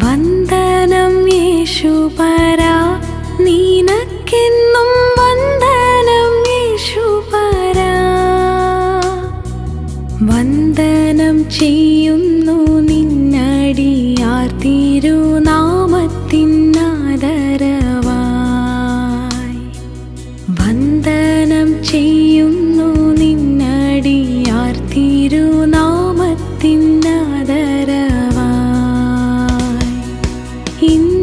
വന്ദനം യേശുപരാ, നിനക്കെന്നും വന്ദനം യേശുപരാ. വന്ദനം ചെയ്യുന്നു നിന്നടിയാർ തിരുനാമത്തിനാദരവായി. വന്ദനം ചെയ്യുന്നു നിന്നടിയാർ തിരുനാമത്തിനാദരവായി.